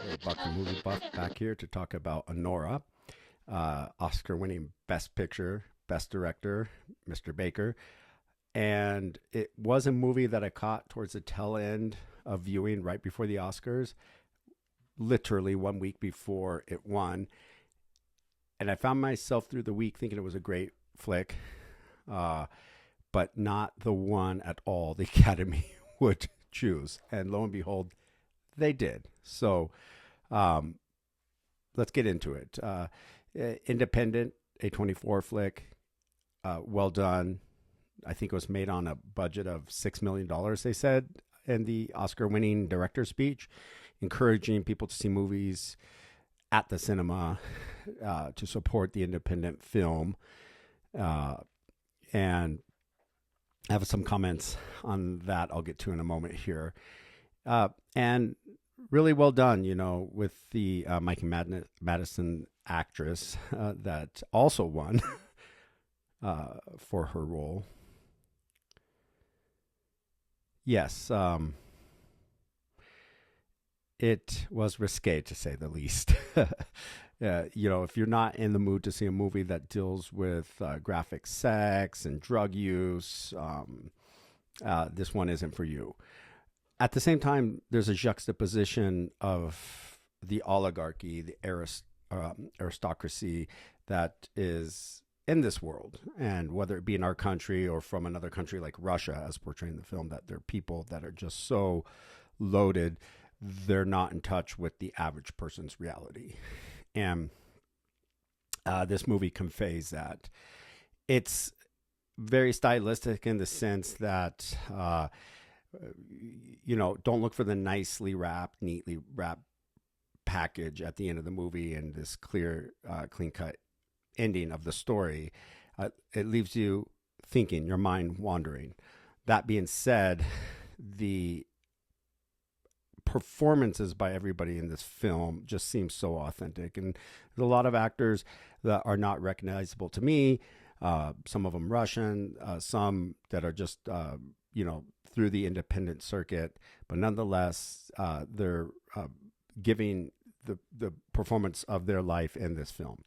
Hey, Buck the Movie Buff back here to talk about Anora, Oscar winning Best Picture, Best Director, Mr. Baker. And it was a movie that I caught towards the tail end of viewing right before the Oscars, literally 1 week before it won. And I found myself through the week thinking it was a great flick, uh, but not the one at all the Academy would choose. And lo and behold, they did. So um, let's get into it. Independent, A24 flick, well done. I think it was made on a budget of $6 million, they said in the Oscar winning director speech, encouraging people to see movies at the cinema to support the independent film. And I have some comments on that I'll get to in a moment here. And really well done, with the Mike Madison actress that also won for her role. Yes, it was risque to say the least. If you're not in the mood to see a movie that deals with graphic sex and drug use, this one isn't for you. At the same time, there's a juxtaposition of the oligarchy, the aristocracy that is in this world, and whether it be in our country or from another country like Russia, as portrayed in the film, that there are people that are just so loaded, they're not in touch with the average person's reality. And this movie conveys that. It's very stylistic in the sense that, don't look for the nicely wrapped, neatly wrapped package at the end of the movie and this clear, clean cut ending of the story. It leaves you thinking, your mind wandering. That being said, the performances by everybody in this film just seem so authentic, and there's a lot of actors that are not recognizable to me, some of them Russian, some that are just through the independent circuit, but nonetheless they're giving the performance of their life in this film.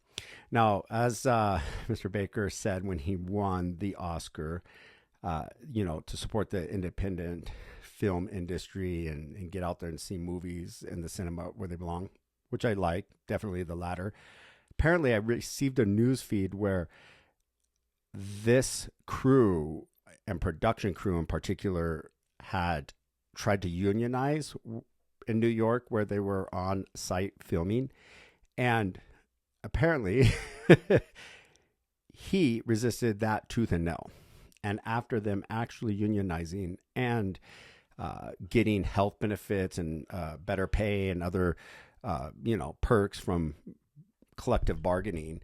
Now, as Mr. Baker said when he won the Oscar, to support the independent film industry and get out there and see movies in the cinema where they belong, which I like, definitely the latter. Apparently, I received a news feed where this crew and production crew in particular had tried to unionize in New York where they were on site filming. And apparently, he resisted that tooth and nail. And after them actually unionizing and getting health benefits and better pay and other, perks from collective bargaining,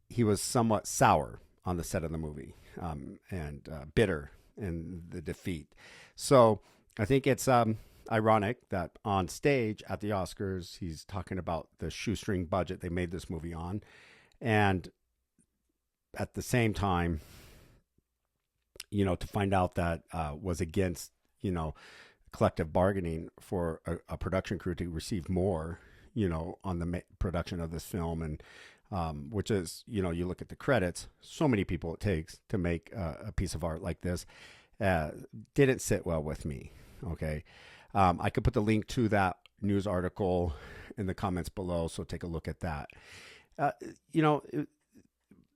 he was somewhat sour on the set of the movie and bitter in the defeat. So I think it's ironic that on stage at the Oscars, he's talking about the shoestring budget they made this movie on. And at the same time, to find out that was against, collective bargaining for a production crew to receive more, on the production of this film. And which is, you look at the credits, so many people it takes to make a piece of art like this, didn't sit well with me. Okay. I could put the link to that news article in the comments below, so take a look at that.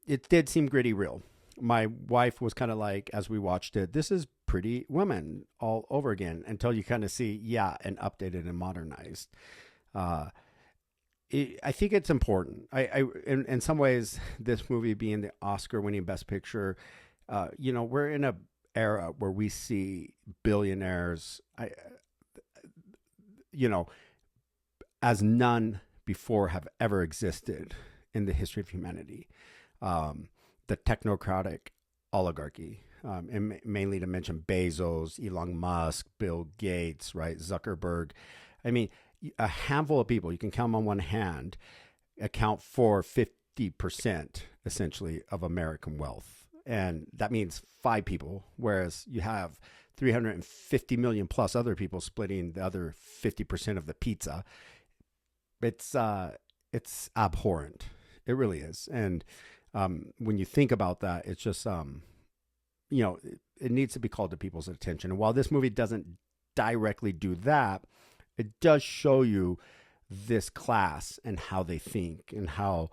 It did seem gritty real. My wife was kind of like, as we watched it, this is Pretty Women all over again, until you kind of see, and updated and modernized. I think it's important. In some ways, this movie being the Oscar-winning Best Picture, we're in a era where we see billionaires, as none before have ever existed in the history of humanity. The technocratic oligarchy, and mainly to mention Bezos, Elon Musk, Bill Gates, right, Zuckerberg. I mean, a handful of people, you can count them on one hand, account for 50% essentially of American wealth. And that means 5 people, whereas you have 350 million plus other people splitting the other 50% of the pizza. It's abhorrent. It really is. And when you think about that, it's just it needs to be called to people's attention. And while this movie doesn't directly do that, it does show you this class and how they think and how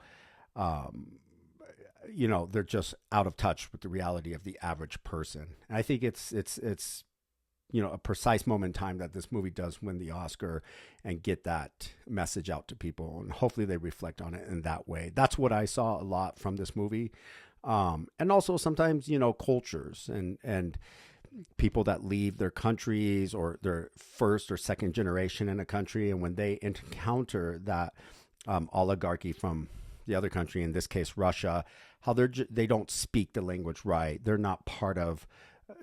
they're just out of touch with the reality of the average person. And I think it's a precise moment in time that this movie does win the Oscar and get that message out to people, and hopefully they reflect on it in that way. That's what I saw a lot from this movie. And also sometimes, cultures and people that leave their countries or their first or second generation in a country. And when they encounter that oligarchy from the other country, in this case, Russia, how they don't speak the language right. They're not part of,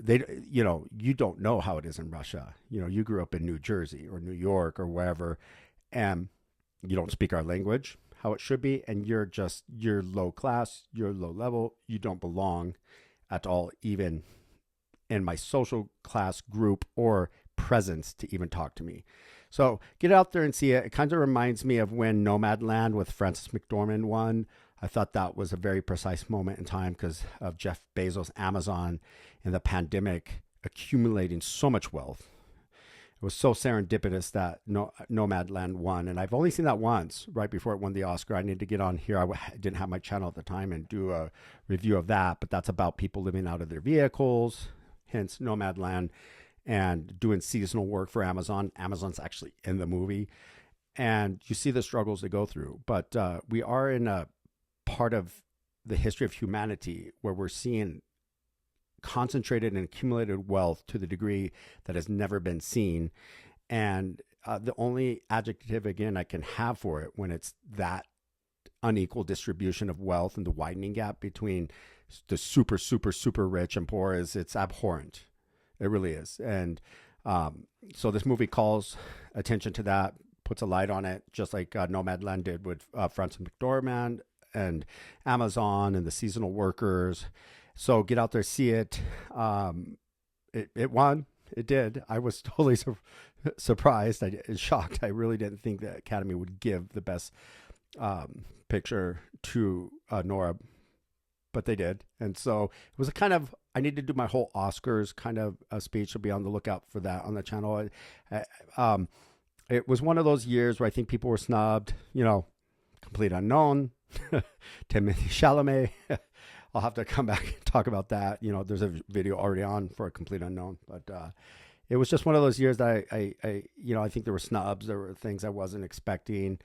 you don't know how it is in Russia. You grew up in New Jersey or New York or wherever, and you don't speak our language how it should be. And you're low class, you're low level. You don't belong at all, even in my social class group or presence to even talk to me. So get out there and see it. It kind of reminds me of when Nomadland with Frances McDormand won. I thought that was a very precise moment in time because of Jeff Bezos' Amazon and the pandemic accumulating so much wealth. It was so serendipitous that Nomadland won. And I've only seen that once, right before it won the Oscar. I need to get on here. I didn't have my channel at the time and do a review of that. But that's about people living out of their vehicles, hence Nomadland, and doing seasonal work for Amazon. Amazon's actually in the movie. And you see the struggles they go through. But we are in a part of the history of humanity where we're seeing concentrated and accumulated wealth to the degree that has never been seen. And the only adjective, again, I can have for it when it's that unequal distribution of wealth and the widening gap between the super, super, super rich and poor it's abhorrent. It really is. And so this movie calls attention to that, puts a light on it, just like Nomadland did with Frances McDormand and Amazon and the seasonal workers. So get out there, see it. It won. It did. I was totally surprised. Shocked. I really didn't think the Academy would give the best picture to Anora, but they did. And so it was a kind of, I need to do my whole Oscars kind of a speech. So be on the lookout for that on the channel. It was one of those years where I think people were snubbed, Complete Unknown, Timothée Chalamet. I'll have to come back and talk about that. There's a video already on for A Complete Unknown, but it was just one of those years that I think there were snubs. There were things I wasn't expecting.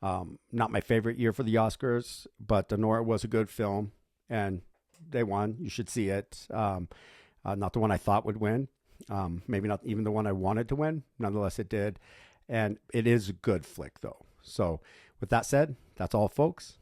Not my favorite year for the Oscars, but Anora was a good film and they won. You should see it. Not the one I thought would win. Maybe not even the one I wanted to win. Nonetheless, it did. And it is a good flick though. So with that said, that's all, folks.